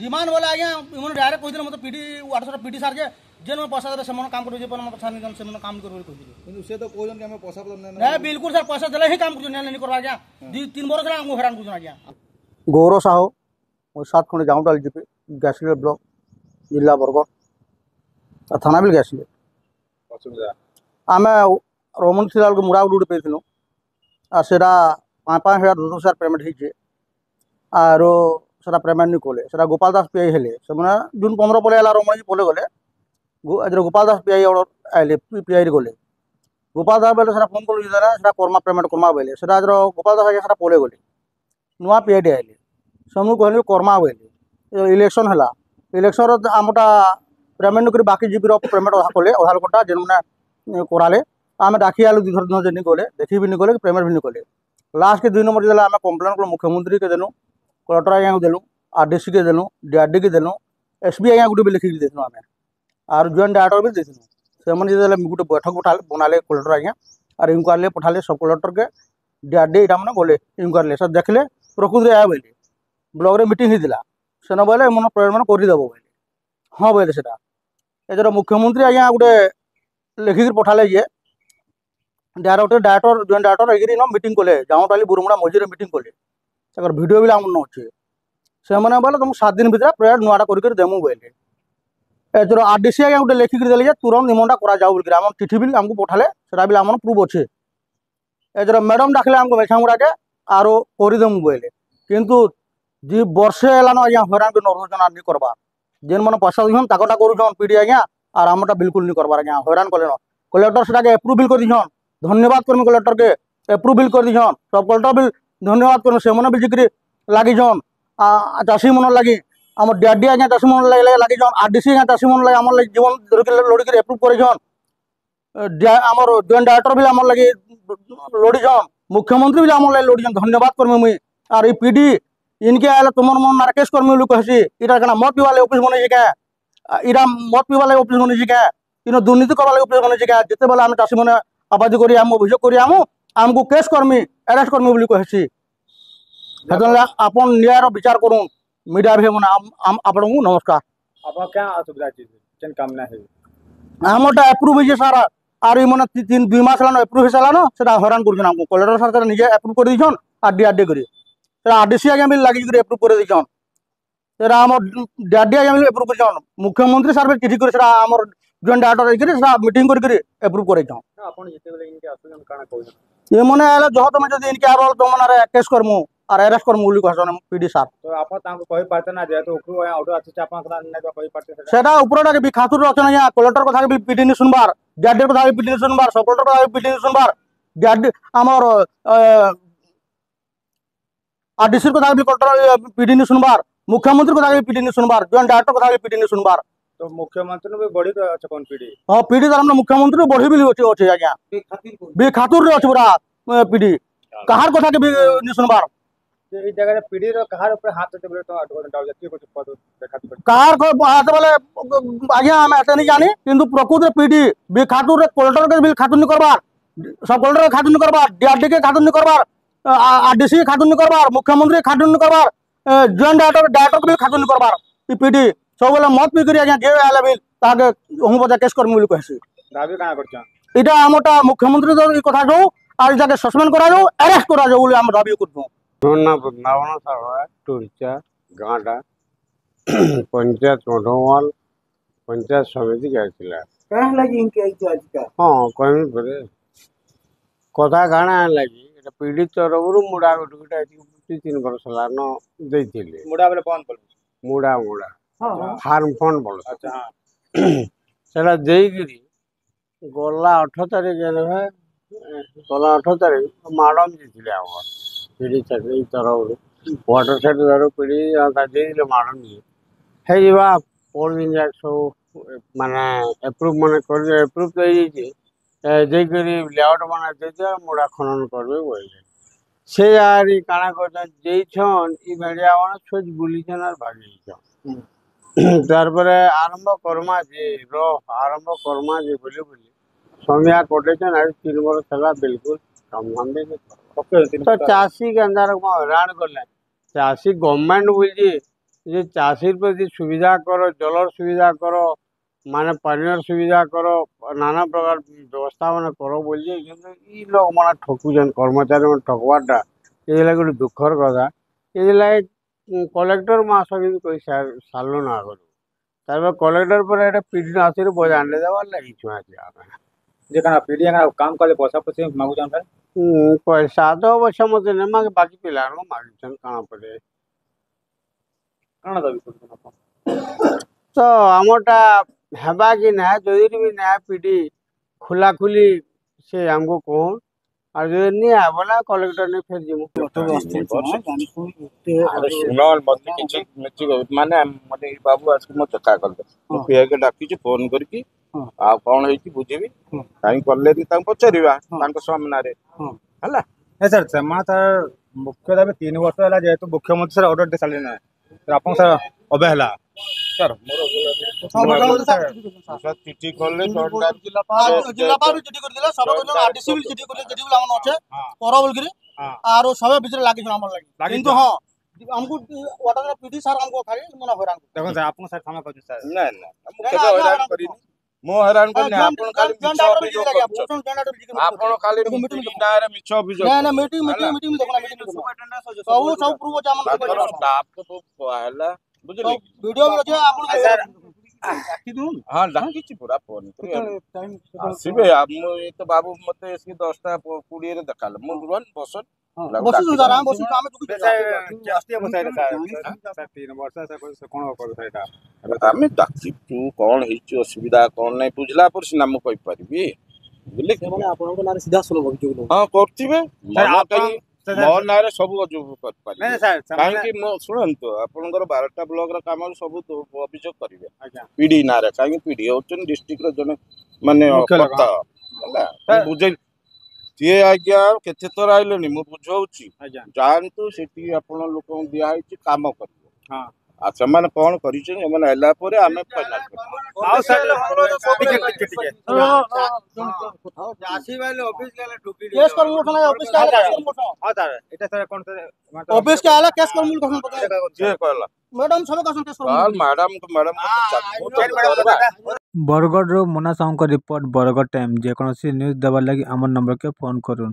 Demand बोले आज्ञा इमन डायरेक्ट कहिदिले मते पीडी व्हाट्सएप पीडी सार जे जेन पैसा दे से काम कर जे पर मते छानी जन से मन काम कर कहिदिले किंतु से तो कोजन के हम पैसा पतर नहीं बिल्कुल सर पैसा देले ही काम कर नहीं करवा आज्ञा 2-3 वर्ष ला हमको हैरान कर आज्ञा गौरव साहू और 7 खंड जाऊँटा जीपी गैसलियर ब्लॉक जिला बरगढ़ थाना बिल गैसलियर आम रमन थिलाल को मुड़ा गुड़ पेलु आ सेटा 5,000 10,000 पेमेंट होइछे आरो सेटा पेमेंट नहीं कले सेटा गोपाल दास पीआई हेले से माने जून 15 पले आला रमन जी पले गले गोपाल दास पीआई आइले पीआई गले गोपाल दास बेले सेटा फोन कर सेटा कर्मा पेमेंट कर्मा बोले सेटा गोपाल दास सेटा पले गले नुआ पीआई आइले समूह कहले कर्मा बोले इलेक्शन है इलेक्शन आमटा पेमेंट कर बाकी जीबी पेमेंट अधा कले अधा लोकटा जेन मैंने कराले आम डाकी आलु 2 दिन जे नहीं गले देखी भी नहीं गले पेमेंट भी नहीं कले लास्ट के 2 नंबर जो आम कम्प्लेन कलु मुख्यमंत्री के देलु कलेक्टर आज्ञा को देलु आरडीसी के देलु डीआरडी के देलु एसबी आज्ञा गोटे भी लिखिक देलु आम आर जॉइंट डायरेक्टर भी देलु से गोटे बैठक बनाले कलेक्टर आज्ञा और इनक्वारी पठाले सब कलेक्टर के डीआरडी यहाँ मैंने गले इनक्वारी सर देखले प्रकृति आया बोले ब्लॉक रे मीटिंग होता सेन बोले मन पेमेंट करदेव बोले हाँ बोले से एजर मुख्यमंत्री आज्ञा गोटे लिखिक पठाले ये डायरेक्टर जॉइंट डायरेक्टर ये मीटिंग कले जाऊँटाली बुरुमुड़ा मझीरे मीटिंग कले भिडियो भी आम अच्छे से मैंने बोले तुम 7 दिन भितर प्रेयर नुआटा करदेमु बोले एजर आरडीसी आज्ञा गोटे लिखिक देले तुरंत निमंटा करा चिठी भी आमको पठाले से भी आम प्रूफ अच्छे एजर मैडम डाकले आमको मेछामुड़ा के आरो करदेमु बोले किंतु जी वर्षे है आज्ञा हैरान कर नरभोजन नहीं करवा जेन मन पैसा दीछन ताकटा करूछन पीडी आज्ञा और आमटा बिल्कुल नहीं करवार आज्ञा हैरान कले कलेक्टर से एप्रुविल कर दीछन धन्यवाद करमी कलेक्टर के एप्रुविल कर दीछन सब कलेक्टर भी धन्यवाद करमी से भी जिक्री लगिछन चाषी मन लगी आम डीआरडी आज्ञा चाषी मन लगिछन आरडीसी आज्ञा चाषी मन लगे आम जीवन लोड़ी एप्रुव कर आमर जॉइंट डायरेक्टर भी आम लगे लोड़ीछन मुख्यमंत्री भी आम लगे लोड़ीछन धन्यवाद करमी मुई और ये पीडी इनके आए तुम मन नारकेश कर्मी बोली कहसी इटा क्या मत पीवा ऑफिस बने क्या इटा मत पीवा ऑफिस बने क्या इन दुर्नीति करवा ऑफिस बने क्या जिते बेले आम चाषी मैंने आबादी कर अभियोग कर आमको केस कर्मी अरेस्ट कर्मी बोली कहसी आपन न्याय विचार करूँ मीडिया भी मैंने आपन को नमस्कार आप क्या असुविधा चीज कामना है आमटा एप्रुव हो सारा और ये मैंने 2 मास एप्रुव हो सारान से हैरान कर कलेक्टर सर निजे एप्रुव कर दीछन और डीआरडी कर आरडीसी आज्ञा भी लगी एप्रुव कर दीछन से आम डीआरडी आज्ञा भी एप्रुव कर मुख्यमंत्री सर भी चिठी कर जॉइंट डायरेक्टर मीटिंग कर एप्रुव कर ये मैंने जह तुम जब इनके आरो तुम केस करमु और अरेस्ट करमु बोली कहसन पीडी सर तो आप तांको कहि पारते ना जेतो ऊपर ऑर्डर अछि आपन करा नै कहि पारते सेटा ऊपर भी खातुर रचना या कलेक्टर कथा भी पीडी नि सुनबार डीआरडी कथा भी पीडी नि सुनबार सब कलेक्टर कथा भी पीडी नि सुनबार डीआरडी हमर आरडीसी कथा भी कलेक्टर पीडी नि सुनबार मुख्यमंत्री कथा भी पीडी नि सुनबार जॉइंट डायरेक्टर कथा भी पीडी नि सुनबार तो मुख्यमंत्री भी बड़ी अच्छा कौन पीडी हां पीडी तर हमने मुख्यमंत्री बड़ी भी अछि आज्ञा बे खातुर रे अछि बड़ा पीडी कहार कथा के भी नि सुनबार इस जगह पीडी रो कहार ऊपर हाथ देबे तो अटको डाल जति कुछ पद देखा कहार को हाथ वाले आज्ञा हम ऐसे नहीं जानी किंतु प्रकृत पीडी बे खातुर रे कलेक्टर के भी खातुर नि करबार सब कलेक्टर के खातुर नि करबार डीआरडी के खातुर नि करबार आरडीसी के खातुर नि करबार मुख्यमंत्री के खातुर नि करबार जॉइंट डायरेक्टर के भी खातुर नि करबार ई पीडी सब बेले मत पी करी आज्ञा जे आले बिल ताके हम बजा केस करमु बोली कहसी दाबी काना करछन इटा हमटा मुख्यमंत्री तो ई कथा जो आज जाके सस्पेंड करा जो अरेस्ट करा जो बोली हम दाबी करछो ना वृंदावन सारा टुरचा गाँटा पंचायत मठवाल पंचायत समिति गया हाँ कहीं परे कथा गाना लगी पीड़ित तरफ मुड़ा गोटे 3 वर्ष लान देते मुड़ा बेले कौन बोल मुड़ा मुड़ा फार्म फंड बोल से देरी गला 8 तारीख गला 8 तारीख मैडम जी आम पीड़ी चाकरी तरफ वाटर सेट द्वारा पीड़ी दे मैडम जी है पर दिन जाक सब माने एप्रुव मैंने कर एप्रुव तो देकर लेआउट बना दे मुड़ा खनन करबे बोले से यार काना कर जेछन ई मीडिया वाला सोच बुलीछन और भागीछन तारपरे आरंभ कर्मा जे रो आरंभ कर्मा जे बोले बोले समिया कोटेछन आज 3 वर्ष चला बिल्कुल काम धाम दे तो चाषी के अंदर हैरान कर चाषी गवर्नमेंट बोली যে চাষির প্রতি সুবিধা করো, জলর সুবিধা করো, মানে পানীয়র সুবিধা করো, নানা প্রকার ব্যবস্থা মানে করো বলছে, কিন্তু ই লোক মানে ঠকুছেন কর্মচারী মানে ঠকবারটা এগুলা ଗୋଟେ ଦୁଃଖର କଥା। ଏଥିଲାଗି କଲେକ୍ଟର ମାସ ବି କହି ସାରିଲୁ ନା ଆଗରୁ। ତାପରେ କଲେକ୍ଟର ପରେ ଏଇଟା ପିଡି ଆସିରେ ବଜାୟ ଆଣିଲେ ଦେବାର ଲାଗିଛୁ ଆଜି ଆମେ। जे काना पीडी काना काम करे पैसा पैसे मागु जान भाई ପଇସା ତ ଅବଶ୍ୟ ମତେ ନେଇ ମାଗେ, ବାକି ପିଲାମାନଙ୍କୁ ମାଗିଛନ୍ କାଣା ପରେ। काना दाबी करछन आपण ତ ଆମରଟା ହେବା କି ନାଇଁ, ଯଦି ବି ନାଇଁ ପିଡି ଖୋଲାଖୋଲି ସେ ଆମକୁ କହୁନ୍, ଆଉ ଯଦି ନିଆ ବୋଲେ କଲେକ୍ଟର ନେଇ ଫେର ଯିବୁ। ଆରେ ଶୁଣ ମତେ କିଛି ମାନେ ମାନେ ଏଇ ବାବୁ ଆସିକି ମୋ ଦେଖା କଲେ, ମୁଁ ପିଆକେ ଡାକିଛି ଫୋନ କରିକି, ଆଉ କଣ ହେଇଛି ବୁଝିବି, କାହିଁ କଲେନି ତାଙ୍କୁ ପଚାରିବା ତାଙ୍କ ସାମ୍ନାରେ ହେଲା। ए सर समा सर मुख्य दाबी 3 वर्ष होला जेहेतु मुख्यमंत्री सर ऑर्डर दे साले ना सर आपण सर अबहेला सर ମୋର ଚିଠି କଲେ जिलापाल चिठी करदिले सब जन आरडीसी भी चिठी करले चिठी भी हमन अछि कर बोलकरी आरो सब बिचरे लागि हमन लागि किंतु हां हमको वाटर पीडी सर हमको खाली मना होरान देखो सर आपण सर क्षमा कर सर ନା ନା ମୁଁ କେବେ ହଇରାଣ କରିନି, ମୁଁ ହଇରାଣ କରିନି। ଆପଣ ଖାଲି ମିଛ ଅଭିଯୋଗ କରୁଛନ୍ତି, ଆପଣ ଖାଲି ମିଟିଂ ନାଁରେ ମିଛ ଅଭିଯୋଗ। ନା ନା मीटिंग देखना मीटिंग सब प्रूफ अछि हमन ତାଙ୍କର ଷ୍ଟାଫ ତ ସବୁ ହେଲା ବୁଝିଲେ କି? वीडियो भी अछि आपण सर ହଁ ଡାକିଛି ପୁରା ଫୋନ ଆସିବେ। ମୁଁ ଏ ତ ବାବୁ ମତେ ଆସିକି 10ଟା 20ରେ ଦେଖାଲେ, ମୁଁ ରୁହନ ବସନ बसु सर हम बसु काम चुकी सर जास्ती बसाइले सर 3 वर्ष सर कोन कर सर ଆମେ ଡାକିଛୁ କଣ ହେଇଛି ଅସୁବିଧା କଣ ନାହିଁ ବୁଝିଲା ପରେ ସିନା ମୁଁ କହିପାରିବି ବୁଝିଲେ କି? ଆପଣଙ୍କ ନାଁରେ ସିଧା ସୁଲଭ ଅଭିଯୋଗ ହଁ କରୁଥିବେ, सर ମୋ आपण ନାଁରେ ସବୁ ଅଭିଯୋଗ କରିପାରିବେ। नहीं सर କାହିଁକି ମୁଁ ଶୁଣନ୍ତୁ, ଆପଣଙ୍କର 12ଟା ବ୍ଲକର କାମ ସବୁ ଅଭିଯୋଗ କରିବେ आज्ञा ପିଡି ନାଁରେ, କାହିଁକି ପିଡି ହଉଛନ୍ତି ଡିଷ୍ଟ୍ରିକ୍ଟର ଜଣେ ମାନେ ମୁଖ୍ୟ ଲୋକ। କର୍ତ୍ତା ହେଲା। ମୁଁ ବୁଝେଇ ସିଏ ଆଜ୍ଞା କେତେ ଥର ଆଇଲେଣି, ମୁଁ ବୁଝଉଛି आज्ञा ଯାଆନ୍ତୁ ସେଠି ଆପଣ ଲୋକଙ୍କୁ ଦିଆହେଇଛି କାମ କରିବେ। हां ଆଉ ସେମାନେ କଣ କରିଛନ୍ତି, ସେମାନେ ହେଲା ପରେ ଆମେ ଫାଇନାଲ କରିବୁ। आओ सर ठीक ଚାଷୀ ବାଲେ ଅଫିସ ଗଲେ ଠୁକି केस कर मुल थाना ऑफिस का आला केस कर हां सर एटा सर कोन सर ऑफिस के आला केस कर मुल कसन पता କିଏ କହିଲା? मैडम सब कसन केस कर ମ୍ୟାଡାମ बरगढ़ रो मोना साहू का रिपोर्ट बरगढ़ टाइम जेकोसी न्यूज देवार लगी आम नंबर के फोन करूँ।